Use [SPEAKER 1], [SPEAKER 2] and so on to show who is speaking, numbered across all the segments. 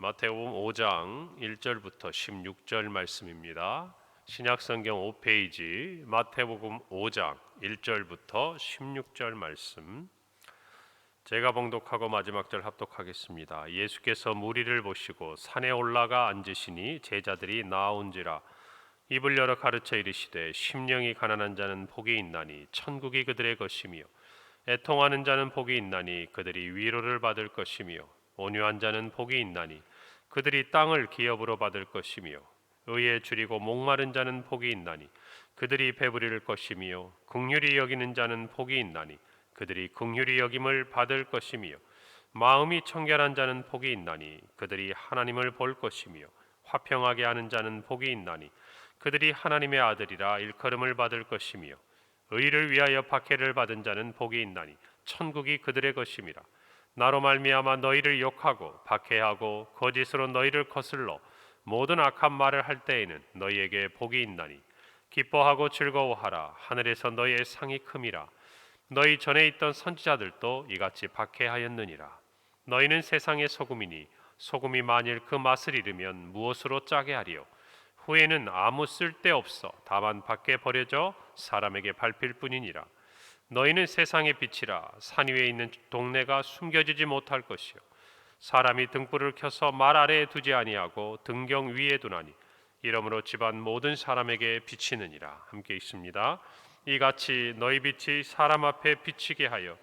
[SPEAKER 1] 마태복음 5장 1절부터 16절 말씀입니다. 신약성경 5페이지 마태복음 5장 1절부터 16절 말씀, 제가 봉독하고 마지막 절 합독하겠습니다. 예수께서 무리를 보시고 산에 올라가 앉으시니 제자들이 나아온지라. 입을 열어 가르쳐 이르시되 심령이 가난한 자는 복이 있나니 천국이 그들의 것이며, 애통하는 자는 복이 있나니 그들이 위로를 받을 것이며, 온유한 자는 복이 있나니 그들이 땅을 기업으로 받을 것이며, 의에 줄이고 목마른 자는 복이 있나니 그들이 배부릴 것이며, 긍휼히 여기는 자는 복이 있나니 그들이 긍휼히 여김을 받을 것이며, 마음이 청결한 자는 복이 있나니 그들이 하나님을 볼 것이며, 화평하게 하는 자는 복이 있나니 그들이 하나님의 아들이라 일컬음을 받을 것이며, 의를 위하여 박해를 받은 자는 복이 있나니 천국이 그들의 것임이라. 나로 말미암아 너희를 욕하고 박해하고 거짓으로 너희를 거슬러 모든 악한 말을 할 때에는 너희에게 복이 있나니 기뻐하고 즐거워하라. 하늘에서 너희의 상이 큼이라. 너희 전에 있던 선지자들도 이같이 박해하였느니라. 너희는 세상의 소금이니 소금이 만일 그 맛을 잃으면 무엇으로 짜게 하리요? 후에는 아무 쓸데없어 다만 밖에 버려져 사람에게 밟힐 뿐이니라. 너희는 세상의 빛이라. 산 위에 있는 동네가 숨겨지지 못할 것이요, 사람이 등불을 켜서 말 아래에 두지 아니하고 등경 위에 두나니 이러므로 집안 모든 사람에게 비치느니라. 함께 있습니다. 이같이 너희 빛이 사람 앞에 비치게 하여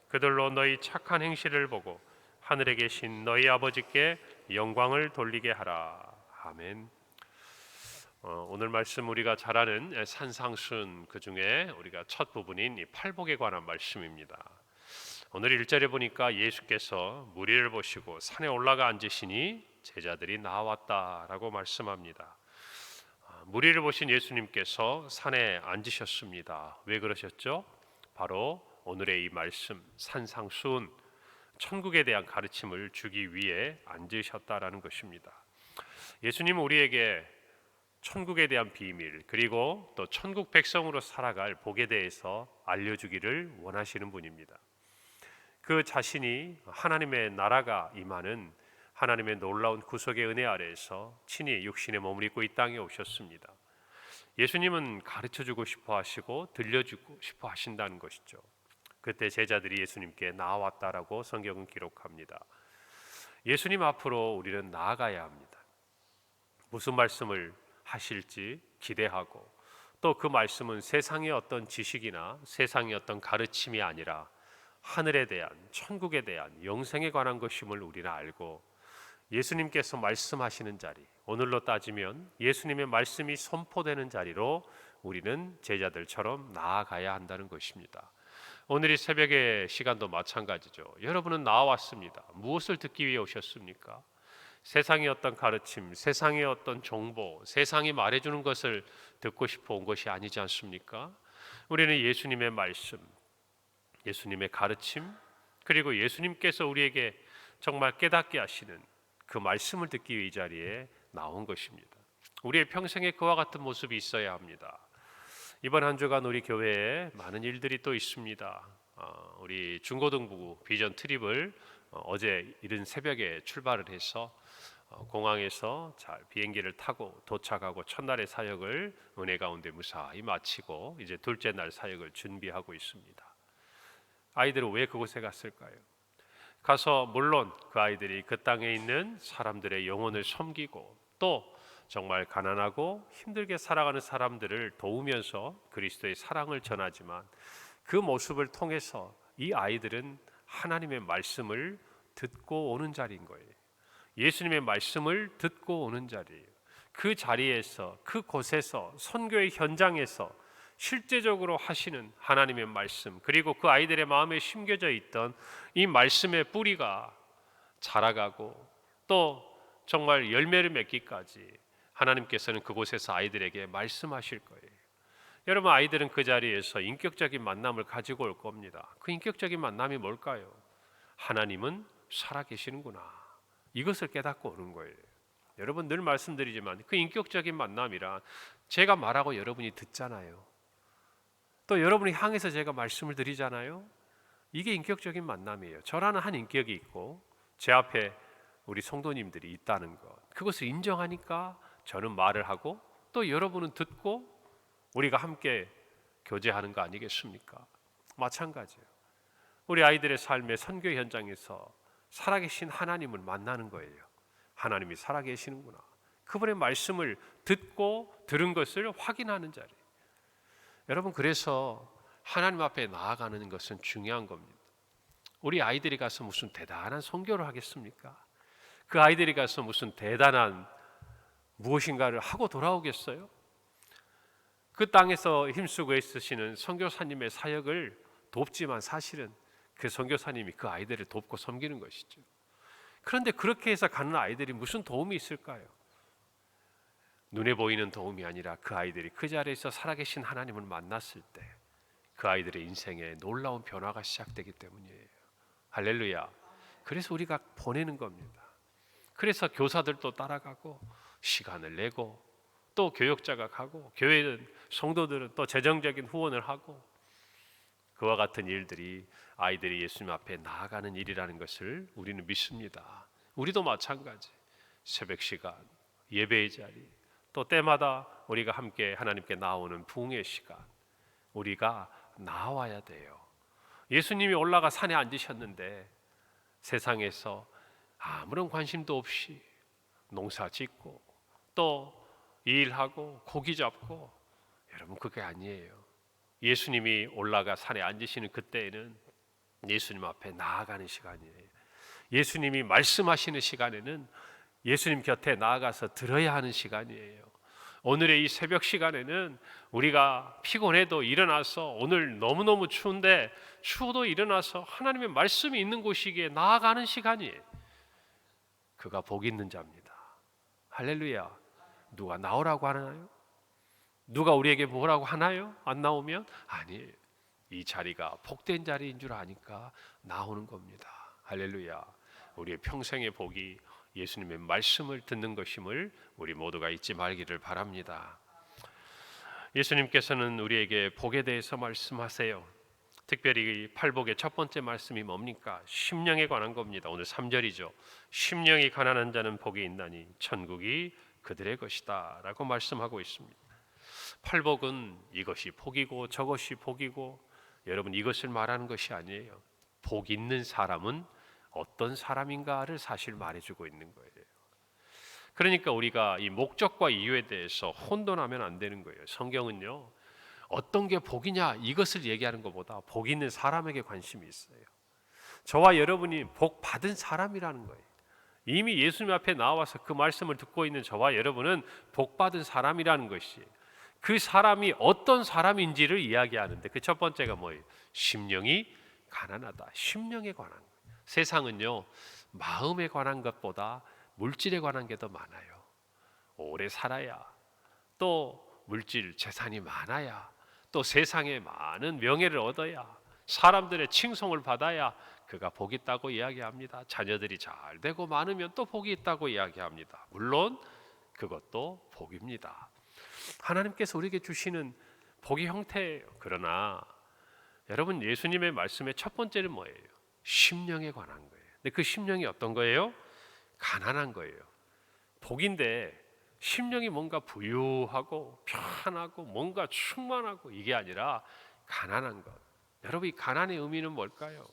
[SPEAKER 1] 그들로 너희 착한 행실을 보고 하늘에 계신 너희 아버지께 영광을 돌리게 하라. 아멘. 오늘 말씀 우리가 잘 아는 산상순, 그 중에 우리가 첫 부분인 이 팔복에 관한 말씀입니다. 오늘 1절에 보니까 예수께서 무리를 보시고 산에 올라가 앉으시니 제자들이 나왔다라고 말씀합니다. 무리를 보신 예수님께서 산에 앉으셨습니다. 왜 그러셨죠? 바로 오늘의 이 말씀 산상순, 천국에 대한 가르침을 주기 위해 앉으셨다라는 것입니다. 예수님은 우리에게 천국에 대한 비밀, 그리고 또 천국 백성으로 살아갈 복에 대해서 알려주기를 원하시는 분입니다. 그 자신이 하나님의 나라가 임하는 하나님의 놀라운 구속의 은혜 아래에서 친히 육신의 몸을 입고 이 땅에 오셨습니다. 예수님은 가르쳐주고 싶어 하시고 들려주고 싶어 하신다는 것이죠. 그때 제자들이 예수님께 나왔다라고 성경은 기록합니다. 예수님 앞으로 우리는 나아가야 합니다. 무슨 말씀을 하실지 기대하고, 또 그 말씀은 세상의 어떤 지식이나 세상의 어떤 가르침이 아니라 하늘에 대한, 천국에 대한, 영생에 관한 것임을 우리는 알고, 예수님께서 말씀하시는 자리, 오늘로 따지면 예수님의 말씀이 선포되는 자리로 우리는 제자들처럼 나아가야 한다는 것입니다. 오늘 이 새벽의 시간도 마찬가지죠. 여러분은 나왔습니다. 무엇을 듣기 위해 오셨습니까? 세상의 어떤 가르침, 세상의 어떤 정보, 세상이 말해주는 것을 듣고 싶어 온 것이 아니지 않습니까? 우리는 예수님의 말씀, 예수님의 가르침, 그리고 예수님께서 우리에게 정말 깨닫게 하시는 그 말씀을 듣기 위해 이 자리에 나온 것입니다. 우리의 평생에 그와 같은 모습이 있어야 합니다. 이번 한 주간 우리 교회에 많은 일들이 또 있습니다. 우리 중고등부 비전 트립을 어제 이른 새벽에 출발을 해서 공항에서 잘 비행기를 타고 도착하고 첫날의 사역을 은혜 가운데 무사히 마치고 이제 둘째 날 사역을 준비하고 있습니다. 아이들은 왜 그곳에 갔을까요? 가서 물론 그 아이들이 그 땅에 있는 사람들의 영혼을 섬기고, 또 정말 가난하고 힘들게 살아가는 사람들을 도우면서 그리스도의 사랑을 전하지만, 그 모습을 통해서 이 아이들은 하나님의 말씀을 듣고 오는 자리인 거예요. 예수님의 말씀을 듣고 오는 자리예요. 그 자리에서, 그곳에서, 선교의 현장에서 실제적으로 하시는 하나님의 말씀, 그리고 그 아이들의 마음에 심겨져 있던 이 말씀의 뿌리가 자라가고 또 정말 열매를 맺기까지 하나님께서는 그곳에서 아이들에게 말씀하실 거예요. 여러분, 아이들은 그 자리에서 인격적인 만남을 가지고 올 겁니다. 그 인격적인 만남이 뭘까요? 하나님은 살아계시는구나, 이것을 깨닫고 오는 거예요. 여러분, 늘 말씀드리지만 그 인격적인 만남이란 제가 말하고 여러분이 듣잖아요. 또 여러분이 향해서 제가 말씀을 드리잖아요. 이게 인격적인 만남이에요. 저라는 한 인격이 있고 제 앞에 우리 성도님들이 있다는 것, 그것을 인정하니까 저는 말을 하고 또 여러분은 듣고 우리가 함께 교제하는 거 아니겠습니까? 마찬가지예요. 우리 아이들의 삶의 선교 현장에서 살아계신 하나님을 만나는 거예요. 하나님이 살아계시는구나. 그분의 말씀을 듣고 들은 것을 확인하는 자리. 여러분, 그래서 하나님 앞에 나아가는 것은 중요한 겁니다. 우리 아이들이 가서 무슨 대단한 선교를 하겠습니까? 그 아이들이 가서 무슨 대단한 무엇인가를 하고 돌아오겠어요? 그 땅에서 힘쓰고 있으시는 선교사님의 사역을 돕지만 사실은 그 선교사님이 그 아이들을 돕고 섬기는 것이죠. 그런데 그렇게 해서 가는 아이들이 무슨 도움이 있을까요? 눈에 보이는 도움이 아니라 그 아이들이 그 자리에서 살아계신 하나님을 만났을 때 그 아이들의 인생에 놀라운 변화가 시작되기 때문이에요. 할렐루야. 그래서 우리가 보내는 겁니다. 그래서 교사들도 따라가고 시간을 내고 또 교역자가 가고 교회는 성도들은 또 재정적인 후원을 하고 그와 같은 일들이 아이들이 예수님 앞에 나아가는 일이라는 것을 우리는 믿습니다. 우리도 마찬가지. 새벽 시간, 예배의 자리, 또 때마다 우리가 함께 하나님께 나오는 부흥의 시간, 우리가 나와야 돼요. 예수님이 올라가 산에 앉으셨는데 세상에서 아무런 관심도 없이 농사 짓고 또 일하고 고기 잡고, 여러분 그게 아니에요. 예수님이 올라가 산에 앉으시는 그때에는 예수님 앞에 나아가는 시간이에요. 예수님이 말씀하시는 시간에는 예수님 곁에 나아가서 들어야 하는 시간이에요. 오늘의 이 새벽 시간에는 우리가 피곤해도 일어나서, 오늘 너무너무 추운데 추워도 일어나서 하나님의 말씀이 있는 곳이기에 나아가는 시간이에요. 그가 복 있는 자입니다. 할렐루야. 누가 나오라고 하나요? 누가 우리에게 뭐라고 하나요? 안 나오면? 아니에요. 이 자리가 복된 자리인 줄 아니까 나오는 겁니다. 할렐루야. 우리의 평생의 복이 예수님의 말씀을 듣는 것임을 우리 모두가 잊지 말기를 바랍니다. 예수님께서는 우리에게 복에 대해서 말씀하세요. 특별히 팔복의 첫 번째 말씀이 뭡니까? 심령에 관한 겁니다. 오늘 3절이죠. 심령이 가난한 자는 복이 있나니 천국이 그들의 것이다 라고 말씀하고 있습니다. 팔복은 이것이 복이고 저것이 복이고, 여러분 이것을 말하는 것이 아니에요. 복 있는 사람은 어떤 사람인가를 사실 말해주고 있는 거예요. 그러니까 우리가 이 목적과 이유에 대해서 혼돈하면 안 되는 거예요. 성경은요, 어떤 게 복이냐 이것을 얘기하는 것보다 복 있는 사람에게 관심이 있어요. 저와 여러분이 복 받은 사람이라는 거예요. 이미 예수님 앞에 나와서 그 말씀을 듣고 있는 저와 여러분은 복 받은 사람이라는 것이, 그 사람이 어떤 사람인지를 이야기하는데 그 첫 번째가 뭐예요? 심령이 가난하다. 심령에 관한 거예요. 세상은요, 마음에 관한 것보다 물질에 관한 게 더 많아요. 오래 살아야, 또 물질 재산이 많아야, 또 세상에 많은 명예를 얻어야, 사람들의 칭송을 받아야 그가 복이 있다고 이야기합니다. 자녀들이 잘 되고 많으면 또 복이 있다고 이야기합니다. 물론 그것도 복입니다. 하나님께서 우리에게 주시는 복의 형태예요. 그러나 여러분, 예수님의 말씀의 첫 번째는 뭐예요? 심령에 관한 거예요. 근데 그 심령이 어떤 거예요? 가난한 거예요. 복인데 심령이 뭔가 부유하고 편하고 뭔가 충만하고 이게 아니라 가난한 것. 여러분, 이 가난의 의미는 뭘까요?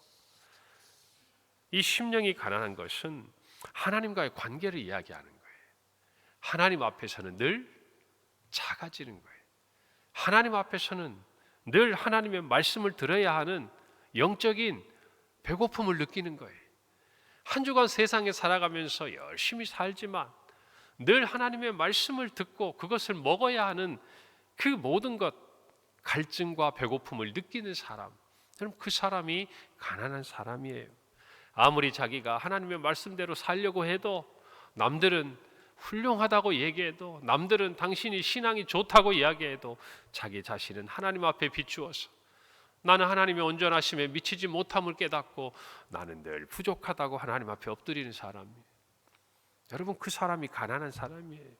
[SPEAKER 1] 이 심령이 가난한 것은 하나님과의 관계를 이야기하는 거예요. 하나님 앞에서는 늘 작아지는 거예요. 하나님 앞에서는 늘 하나님의 말씀을 들어야 하는 영적인 배고픔을 느끼는 거예요. 한 주간 세상에 살아가면서 열심히 살지만 늘 하나님의 말씀을 듣고 그것을 먹어야 하는 그 모든 것, 갈증과 배고픔을 느끼는 사람, 그럼 그 사람이 가난한 사람이에요. 아무리 자기가 하나님의 말씀대로 살려고 해도, 남들은 훌륭하다고 얘기해도, 남들은 당신이 신앙이 좋다고 이야기해도 자기 자신은 하나님 앞에 비추어서 나는 하나님의 온전하심에 미치지 못함을 깨닫고 나는 늘 부족하다고 하나님 앞에 엎드리는 사람이에요. 여러분, 그 사람이 가난한 사람이에요.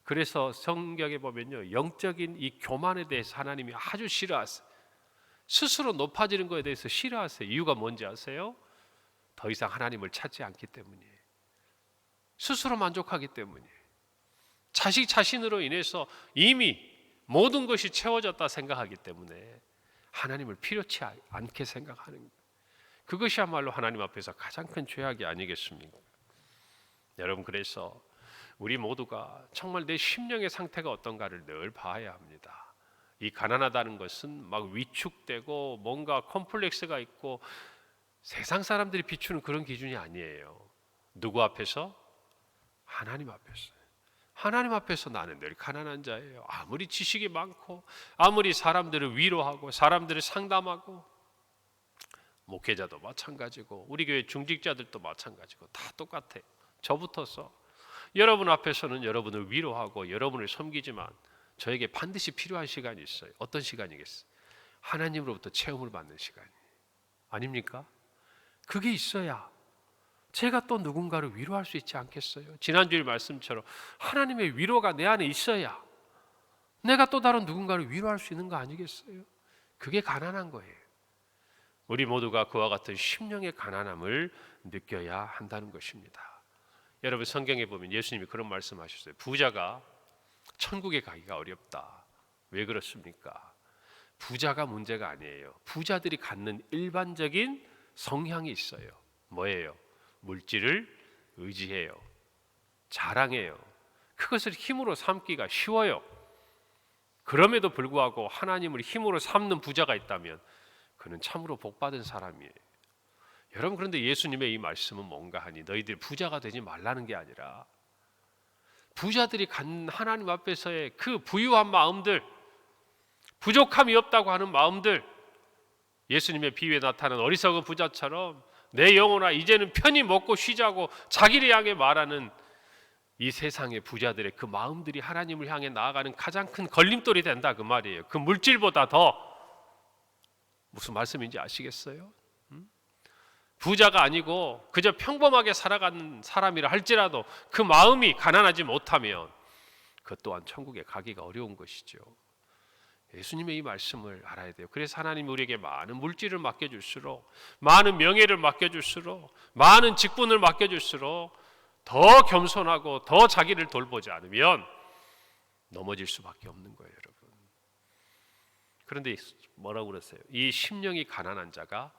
[SPEAKER 1] 그래서 성경에 보면요, 영적인 이 교만에 대해서 하나님이 아주 싫어하세요. 스스로 높아지는 것에 대해서 싫어하세요. 이유가 뭔지 아세요? 더 이상 하나님을 찾지 않기 때문이에요. 스스로 만족하기 때문이에요. 자식 자신으로 인해서 이미 모든 것이 채워졌다 생각하기 때문에 하나님을 필요치 않게 생각하는 거예요. 그것이야말로 하나님 앞에서 가장 큰 죄악이 아니겠습니까? 여러분, 그래서 우리 모두가 정말 내 심령의 상태가 어떤가를 늘 봐야 합니다. 이 가난하다는 것은 막 위축되고 뭔가 컴플렉스가 있고 세상 사람들이 비추는 그런 기준이 아니에요. 누구 앞에서? 하나님 앞에서. 하나님 앞에서 나는 늘 가난한 자예요. 아무리 지식이 많고 아무리 사람들을 위로하고 사람들을 상담하고, 목회자도 마찬가지고 우리 교회 중직자들도 마찬가지고 다 똑같아요. 저부터서 여러분 앞에서는 여러분을 위로하고 여러분을 섬기지만 저에게 반드시 필요한 시간이 있어요. 어떤 시간이겠어요? 하나님으로부터 체험을 받는 시간이 아닙니까? 그게 있어야 제가 또 누군가를 위로할 수 있지 않겠어요? 지난주일 말씀처럼 하나님의 위로가 내 안에 있어야 내가 또 다른 누군가를 위로할 수 있는 거 아니겠어요? 그게 가난한 거예요. 우리 모두가 그와 같은 심령의 가난함을 느껴야 한다는 것입니다. 여러분, 성경에 보면 예수님이 그런 말씀하셨어요. 부자가 천국에 가기가 어렵다. 왜 그렇습니까? 부자가 문제가 아니에요. 부자들이 갖는 일반적인 성향이 있어요. 뭐예요? 물질을 의지해요. 자랑해요. 그것을 힘으로 삼기가 쉬워요. 그럼에도 불구하고 하나님을 힘으로 삼는 부자가 있다면 그는 참으로 복받은 사람이에요. 여러분, 그런데 예수님의 이 말씀은 뭔가 하니 너희들 부자가 되지 말라는 게 아니라 부자들이 갖는 하나님 앞에서의 그 부유한 마음들, 부족함이 없다고 하는 마음들, 예수님의 비유에 나타난 어리석은 부자처럼 내 영혼아 이제는 편히 먹고 쉬자고 자기를 향해 말하는 이 세상의 부자들의 그 마음들이 하나님을 향해 나아가는 가장 큰 걸림돌이 된다, 그 말이에요. 그 물질보다 더. 무슨 말씀인지 아시겠어요? 부자가 아니고 그저 평범하게 살아가는 사람이라 할지라도 그 마음이 가난하지 못하면 그 또한 천국에 가기가 어려운 것이죠. 예수님의 이 말씀을 알아야 돼요. 그래서 하나님이 우리에게 많은 물질을 맡겨줄수록, 많은 명예를 맡겨줄수록, 많은 직분을 맡겨줄수록 더 겸손하고 더 자기를 돌보지 않으면 넘어질 수밖에 없는 거예요, 여러분. 그런데 뭐라고 그러세요? 이 심령이 가난한 자가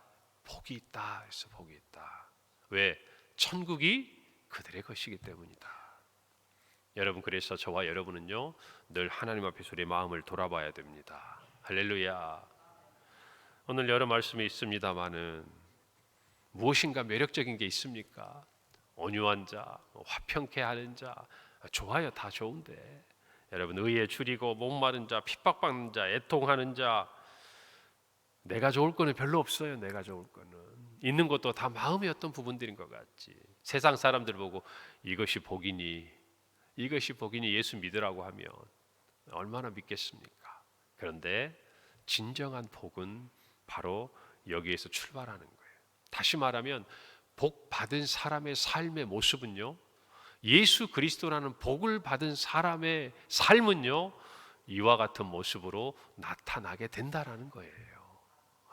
[SPEAKER 1] 복이 있다 해서 복이 있다. 왜? 천국이 그들의 것이기 때문이다. 여러분, 그래서 저와 여러분은요 늘 하나님 앞에서 우리의 마음을 돌아봐야 됩니다. 할렐루야. 오늘 여러 말씀이 있습니다마는 무엇인가 매력적인 게 있습니까? 온유한 자, 화평케 하는 자, 좋아요. 다 좋은데 여러분, 의에 줄이고 목마른 자, 핍박받는 자, 애통하는 자, 내가 좋을 거는 별로 없어요. 내가 좋을 거는 있는 것도 다 마음의 어떤 부분들인 것 같지. 세상 사람들 보고 이것이 복이니, 이것이 복이니 예수 믿으라고 하면 얼마나 믿겠습니까? 그런데 진정한 복은 바로 여기에서 출발하는 거예요. 다시 말하면 복 받은 사람의 삶의 모습은요, 예수 그리스도라는 복을 받은 사람의 삶은요 이와 같은 모습으로 나타나게 된다라는 거예요.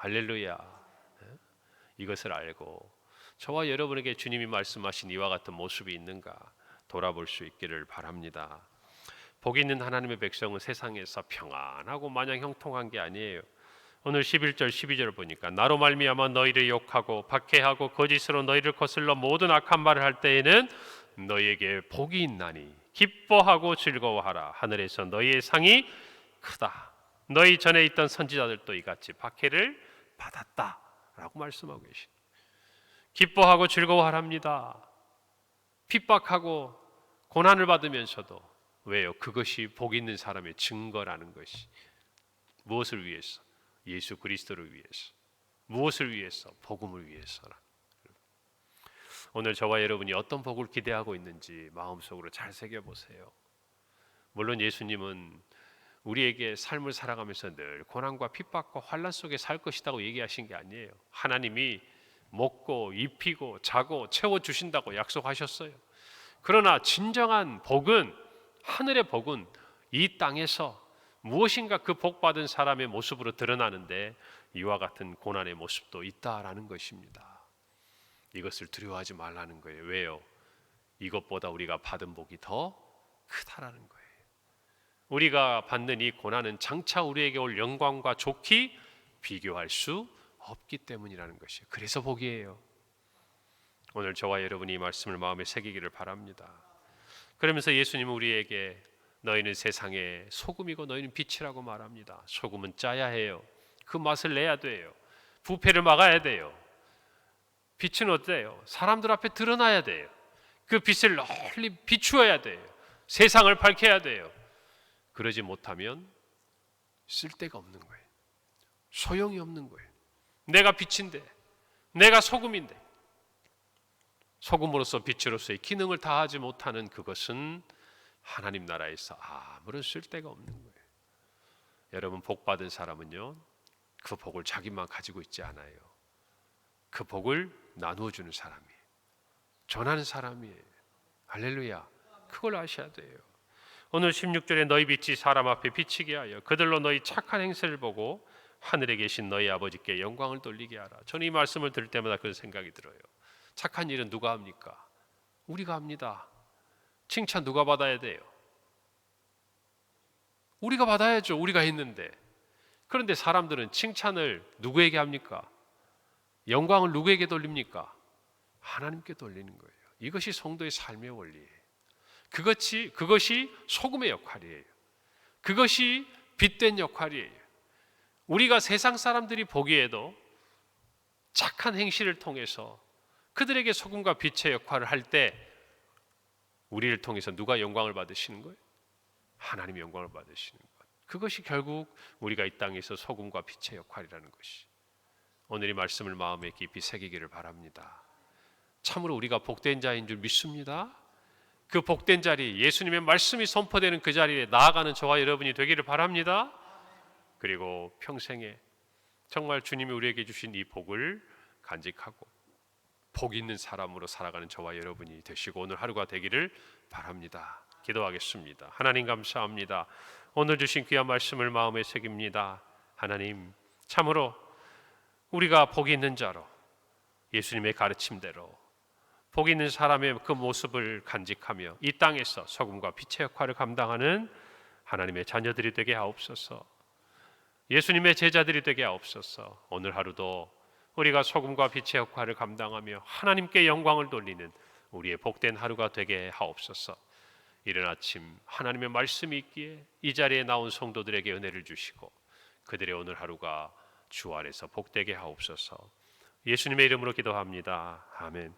[SPEAKER 1] 할렐루야. 이것을 알고 저와 여러분에게 주님이 말씀하신 이와 같은 모습이 있는가 돌아볼 수 있기를 바랍니다. 복 있는 하나님의 백성은 세상에서 평안하고 마냥 형통한 게 아니에요. 오늘 11절 12절을 보니까 나로 말미암아 너희를 욕하고 박해하고 거짓으로 너희를 거슬러 모든 악한 말을 할 때에는 너희에게 복이 있나니 기뻐하고 즐거워하라. 하늘에서 너희의 상이 크다. 너희 전에 있던 선지자들도 이같이 박해를 받았다라고 말씀하고 계십니다. 기뻐하고 즐거워하랍니다. 핍박하고 고난을 받으면서도 왜요? 그것이 복 있는 사람의 증거라는 것이. 무엇을 위해서? 예수 그리스도를 위해서. 무엇을 위해서? 복음을 위해서라. 오늘 저와 여러분이 어떤 복을 기대하고 있는지 마음속으로 잘 새겨보세요. 물론 예수님은 우리에게 삶을 살아가면서 늘 고난과 핍박과 환난 속에 살 것이라고 얘기하신 게 아니에요. 하나님이 먹고 입히고 자고 채워주신다고 약속하셨어요. 그러나 진정한 복은, 하늘의 복은 이 땅에서 무엇인가 그 복받은 사람의 모습으로 드러나는데 이와 같은 고난의 모습도 있다라는 것입니다. 이것을 두려워하지 말라는 거예요. 왜요? 이것보다 우리가 받은 복이 더 크다라는 거예요. 우리가 받는 이 고난은 장차 우리에게 올 영광과 좋게 비교할 수 없기 때문이라는 것이에요. 그래서 복이에요. 오늘 저와 여러분이 이 말씀을 마음에 새기기를 바랍니다. 그러면서 예수님은 우리에게 너희는 세상의 소금이고 너희는 빛이라고 말합니다. 소금은 짜야 해요. 그 맛을 내야 돼요. 부패를 막아야 돼요. 빛은 어때요? 사람들 앞에 드러나야 돼요. 그 빛을 널리 비추어야 돼요. 세상을 밝혀야 돼요. 그러지 못하면 쓸데가 없는 거예요. 소용이 없는 거예요. 내가 빛인데, 내가 소금인데, 소금으로서 빛으로서의 기능을 다하지 못하는 그것은 하나님 나라에서 아무런 쓸데가 없는 거예요. 여러분, 복 받은 사람은요, 그 복을 자기만 가지고 있지 않아요. 그 복을 나누어 주는 사람이에요. 전하는 사람이에요. 할렐루야. 그걸 아셔야 돼요. 오늘 16절에 너희 빛이 사람 앞에 비치게 하여 그들로 너희 착한 행세를 보고 하늘에 계신 너희 아버지께 영광을 돌리게 하라. 저는 이 말씀을 들을 때마다 그런 생각이 들어요. 착한 일은 누가 합니까? 우리가 합니다. 칭찬 누가 받아야 돼요? 우리가 받아야죠. 우리가 했는데. 그런데 사람들은 칭찬을 누구에게 합니까? 영광을 누구에게 돌립니까? 하나님께 돌리는 거예요. 이것이 성도의 삶의 원리예요. 그것이 소금의 역할이에요. 그것이 빛된 역할이에요. 우리가 세상 사람들이 보기에도 착한 행실을 통해서 그들에게 소금과 빛의 역할을 할 때 우리를 통해서 누가 영광을 받으시는 거예요? 하나님이 영광을 받으시는 것. 그것이 결국 우리가 이 땅에서 소금과 빛의 역할이라는 것이. 오늘 이 말씀을 마음에 깊이 새기기를 바랍니다. 참으로 우리가 복된 자인 줄 믿습니다. 그 복된 자리, 예수님의 말씀이 선포되는 그 자리에 나아가는 저와 여러분이 되기를 바랍니다. 그리고 평생에 정말 주님이 우리에게 주신 이 복을 간직하고 복 있는 사람으로 살아가는 저와 여러분이 되시고 오늘 하루가 되기를 바랍니다. 기도하겠습니다. 하나님 감사합니다. 오늘 주신 귀한 말씀을 마음에 새깁니다. 하나님, 참으로 우리가 복 있는 자로 예수님의 가르침대로 복 있는 사람의 그 모습을 간직하며 이 땅에서 소금과 빛의 역할을 감당하는 하나님의 자녀들이 되게 하옵소서. 예수님의 제자들이 되게 하옵소서. 오늘 하루도 우리가 소금과 빛의 역할을 감당하며 하나님께 영광을 돌리는 우리의 복된 하루가 되게 하옵소서. 이른 아침 하나님의 말씀이 있기에 이 자리에 나온 성도들에게 은혜를 주시고 그들의 오늘 하루가 주 안에서 복되게 하옵소서. 예수님의 이름으로 기도합니다. 아멘.